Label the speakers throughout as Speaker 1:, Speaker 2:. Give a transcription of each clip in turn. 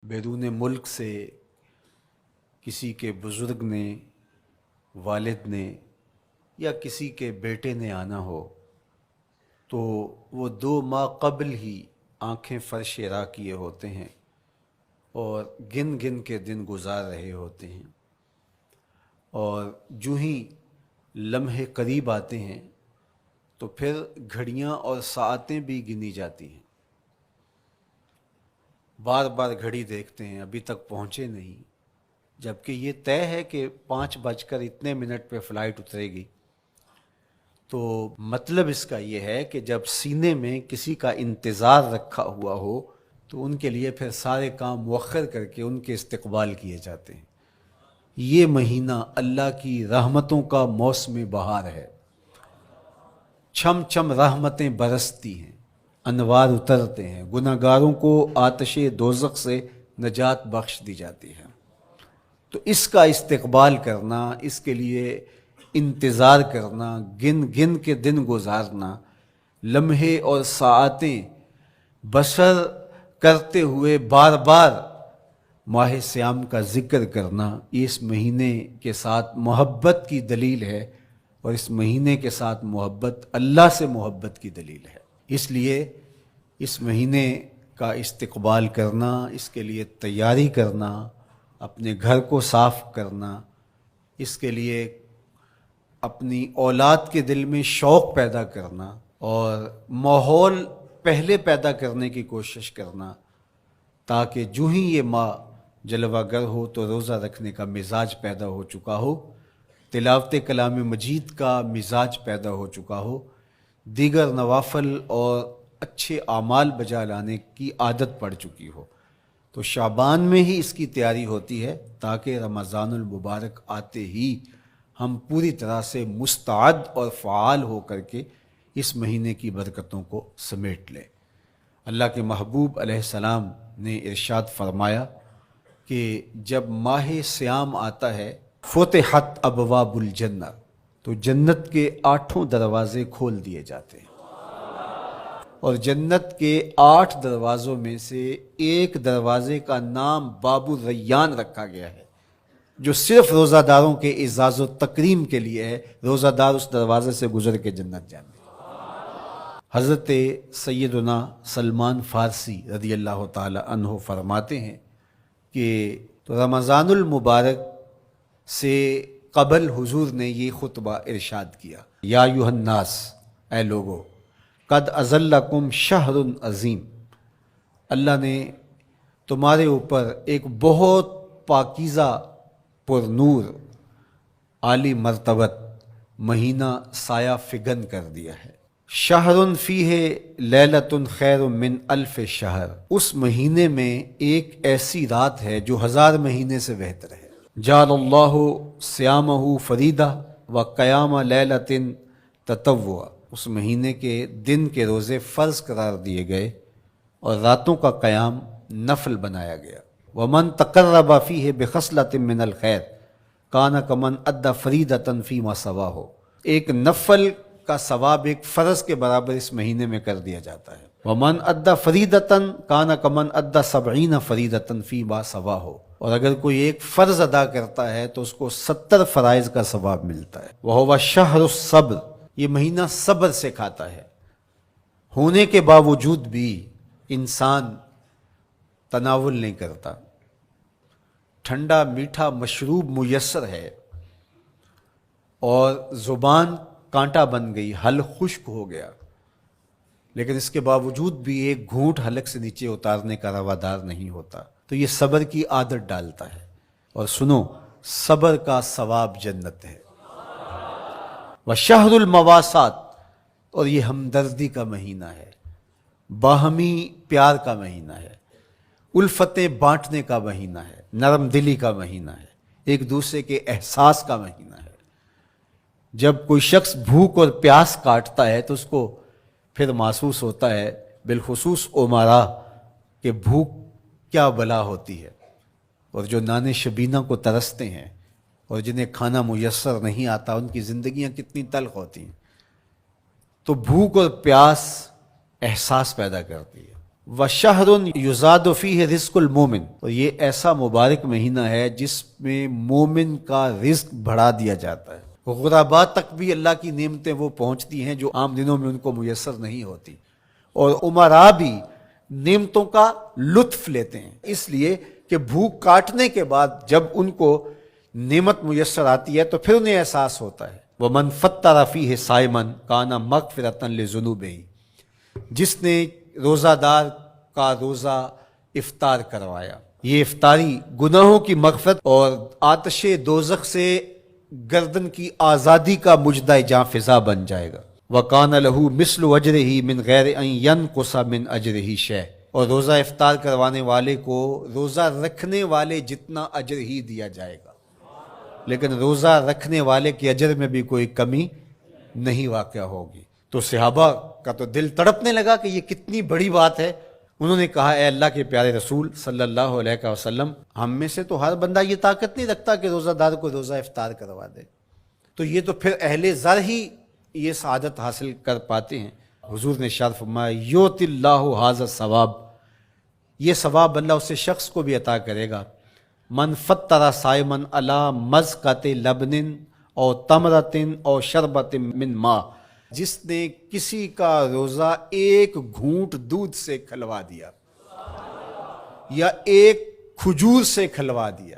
Speaker 1: بیرون ملک سے کسی کے بزرگ نے، والد نے یا کسی کے بیٹے نے آنا ہو تو وہ 2 ماہ قبل ہی آنکھیں فرش راہ کیے ہوتے ہیں اور گن گن کے دن گزار رہے ہوتے ہیں، اور جو ہی لمحے قریب آتے ہیں تو پھر گھڑیاں اور ساعتیں بھی گنی جاتی ہیں۔ بار بار گھڑی دیکھتے ہیں، ابھی تک پہنچے نہیں، جبکہ یہ طے ہے کہ 5:02 پہ فلائٹ اترے گی۔ تو مطلب اس کا یہ ہے کہ جب سینے میں کسی کا انتظار رکھا ہوا ہو تو ان کے لیے پھر سارے کام مؤخر کر کے ان کے استقبال کیے جاتے ہیں۔ یہ مہینہ اللہ کی رحمتوں کا موسم بہار ہے، چھم چھم رحمتیں برستی ہیں، انوار اترتے ہیں، گناہگاروں کو آتش دوزخ سے نجات بخش دی جاتی ہے۔ تو اس کا استقبال کرنا، اس کے لیے انتظار کرنا، گن گن کے دن گزارنا، لمحے اور ساعتیں بسر کرتے ہوئے بار بار ماہ سیام کا ذکر کرنا، یہ اس مہینے کے ساتھ محبت کی دلیل ہے، اور اس مہینے کے ساتھ محبت اللہ سے محبت کی دلیل ہے۔ اس لیے اس مہینے کا استقبال کرنا، اس کے لیے تیاری کرنا، اپنے گھر کو صاف کرنا، اس کے لیے اپنی اولاد کے دل میں شوق پیدا کرنا اور ماحول پہلے پیدا کرنے کی کوشش کرنا، تاکہ جو ہی یہ ماہ جلوہ گر ہو تو روزہ رکھنے کا مزاج پیدا ہو چکا ہو، تلاوت کلام مجید کا مزاج پیدا ہو چکا ہو، دیگر نوافل اور اچھے اعمال بجا لانے کی عادت پڑ چکی ہو۔ تو شعبان میں ہی اس کی تیاری ہوتی ہے تاکہ رمضان المبارک آتے ہی ہم پوری طرح سے مستعد اور فعال ہو کر کے اس مہینے کی برکتوں کو سمیٹ لیں۔ اللہ کے محبوب علیہ السلام نے ارشاد فرمایا کہ جب ماہ سیام آتا ہے فتحت ابواب الجنہ، تو جنت کے 8 دروازے کھول دیے جاتے ہیں، اور جنت کے 8 دروازوں میں سے ایک دروازے کا نام باب الریان رکھا گیا ہے، جو صرف روزہ داروں کے اعزاز و تکریم کے لیے ہے۔ روزہ دار اس دروازے سے گزر کے جنت جانے۔ حضرت سیدنا سلمان فارسی رضی اللہ تعالی عنہ فرماتے ہیں کہ رمضان المبارک سے قبل حضور نے یہ خطبہ ارشاد کیا، یا ایھا الناس، اے لوگو، قد اظلکم شہر عظیم، اللہ نے تمہارے اوپر ایک بہت پاکیزہ، پر نور، عالی مرتبت مہینہ سایہ فگن کر دیا ہے۔ شہر فیہ لیلۃ خیر من الف شہر، اس مہینے میں ایک ایسی رات ہے جو 1000 مہینے سے بہتر ہے۔ جعل اللہ صیامہ فریدہ و قیام لیلۃ تطوع، اس مہینے کے دن کے روزے فرض قرار دیے گئے اور راتوں کا قیام نفل بنایا گیا۔ ومن تقرب فیہ بخصلۃ من الخیر کان کمن ادی فریدۃ فیما سواہ، ایک نفل کا ثواب ایک فرض کے برابر اس مہینے میں کر دیا جاتا ہے۔ ومن ادی فریدۃ کان کمن ادی 70 فریدۃ فیما سواہ، اور اگر کوئی ایک فرض ادا کرتا ہے تو اس کو 70 فرائض کا ثواب ملتا ہے۔ وہو شہر الصبر، یہ مہینہ صبر سے کھاتا ہے، ہونے کے باوجود بھی انسان تناول نہیں کرتا۔ ٹھنڈا میٹھا مشروب میسر ہے اور زبان کانٹا بن گئی، حلق خشک ہو گیا، لیکن اس کے باوجود بھی ایک گھونٹ حلق سے نیچے اتارنے کا روادار نہیں ہوتا، تو یہ صبر کی عادت ڈالتا ہے۔ اور سنو، صبر کا ثواب جنت ہے۔ وشہر المواسات، اور یہ ہمدردی کا مہینہ ہے، باہمی پیار کا مہینہ ہے، الفتیں بانٹنے کا مہینہ ہے، نرم دلی کا مہینہ ہے، ایک دوسرے کے احساس کا مہینہ ہے۔ جب کوئی شخص بھوک اور پیاس کاٹتا ہے تو اس کو پھر محسوس ہوتا ہے، بالخصوص امراء، کہ بھوک کیا بلا ہوتی ہے، اور جو نان شبینہ کو ترستے ہیں اور جنہیں کھانا میسر نہیں آتا، ان کی زندگیاں کتنی تلخ ہوتی ہیں۔ تو بھوک اور پیاس احساس پیدا کرتی ہے۔ وَشَهْرٌ يُزَادُ فِيهِ رِزْقُ الْمُؤْمِنِ، اور یہ ایسا مبارک مہینہ ہے جس میں مومن کا رزق بڑھا دیا جاتا ہے، غرباء تک بھی اللہ کی نعمتیں وہ پہنچتی ہیں جو عام دنوں میں ان کو میسر نہیں ہوتی، اور امراء بھی نعمتوں کا لطف لیتے ہیں، اس لیے کہ بھوک کاٹنے کے بعد جب ان کو نعمت میسر آتی ہے تو پھر انہیں احساس ہوتا ہے۔ وَمَنْ فَطَّرَ فِيهِ صَائِمًا كَانَ مَغْفِرَةً لِذُنُوبِهِ، جس نے روزہ دار کا روزہ افطار کروایا، یہ افطاری گناہوں کی مغفرت اور آتش دوزخ سے گردن کی آزادی کا مجدہ جاں فضا بن جائے گا۔ وَقَانَ لَهُ مِثْلُ أَجْرِهِ مِنْ غَيْرِ أَنْ يَنْقُصَ مِنْ أَجْرِهِ شَيْءٌ، اور روزہ افطار کروانے والے کو روزہ رکھنے والے جتنا اجر ہی دیا جائے گا، لیکن روزہ رکھنے والے کے اجر میں بھی کوئی کمی نہیں واقع ہوگی۔ تو صحابہ کا تو دل تڑپنے لگا کہ یہ کتنی بڑی بات ہے۔ انہوں نے کہا اے اللہ کے پیارے رسول صلی اللہ علیہ وسلم، ہم میں سے تو ہر بندہ یہ طاقت نہیں رکھتا کہ روزہ دار کو روزہ افطار کروا دے، تو یہ تو پھر اہل زر ہی یہ سعادت حاصل کر پاتے ہیں۔ حضور نے ارشاد فرمایا یؤتی اللہ ھذا الثواب، یہ ثواب اللہ اسے شخص کو بھی عطا کرے گا۔ من فطر صائما علی مزقۃ لبن او تمرۃ او شربۃ من ماء، جس نے کسی کا روزہ ایک گھونٹ دودھ سے کھلوا دیا یا ایک کھجور سے کھلوا دیا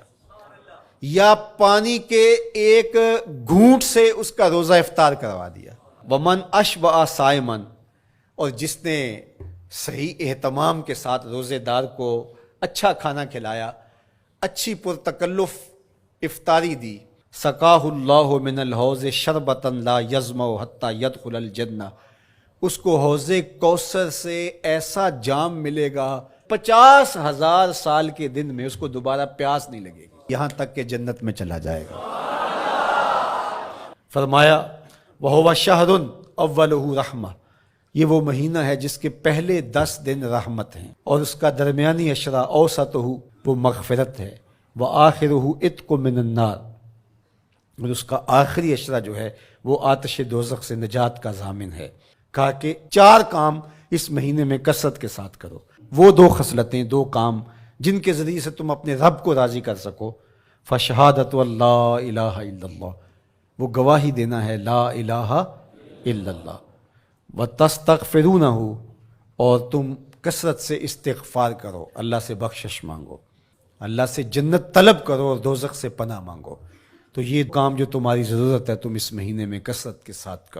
Speaker 1: یا پانی کے ایک گھونٹ سے اس کا روزہ افطار کروا دیا۔ ومن اشبع صائما، اور جس نے صحیح اہتمام کے ساتھ روزے دار کو اچھا کھانا کھلایا، اچھی پرتکلف افطاری دی، سقاہ اللہ من الحوض شربتا لا یظمأ حتی یدخل الجنہ، اس کو حوض کوثر سے ایسا جام ملے گا 50,000 سال کے دن میں اس کو دوبارہ پیاس نہیں لگے گی، یہاں تک کہ جنت میں چلا جائے گا۔ فرمایا وَهُوَ شَهْرٌ أَوَّلُهُ رَحْمَةٌ، یہ وہ مہینہ ہے جس کے پہلے 10 دن رحمت ہیں، اور اس کا درمیانی عشرہ اوسطہ وہ مغفرت ہے، وآخرہ عتق من النار، اور اس کا آخری عشرہ جو ہے وہ آتش دوزخ سے نجات کا ضامن ہے۔ کہا کہ 4 کام اس مہینے میں کثرت کے ساتھ کرو، وہ 2 خصلتیں، 2 کام جن کے ذریعے سے تم اپنے رب کو راضی کر سکو۔ فشہادۃ اللہ الہ الا اللہ، وہ گواہی دینا ہے لا الہ الا اللہ، وتستغفرونہ، اور تم کثرت سے استغفار کرو، اللہ سے بخشش مانگو، اللہ سے جنت طلب کرو اور دوزخ سے پناہ مانگو۔ تو یہ کام جو تمہاری ضرورت ہے تم اس مہینے میں کثرت کے ساتھ کرو۔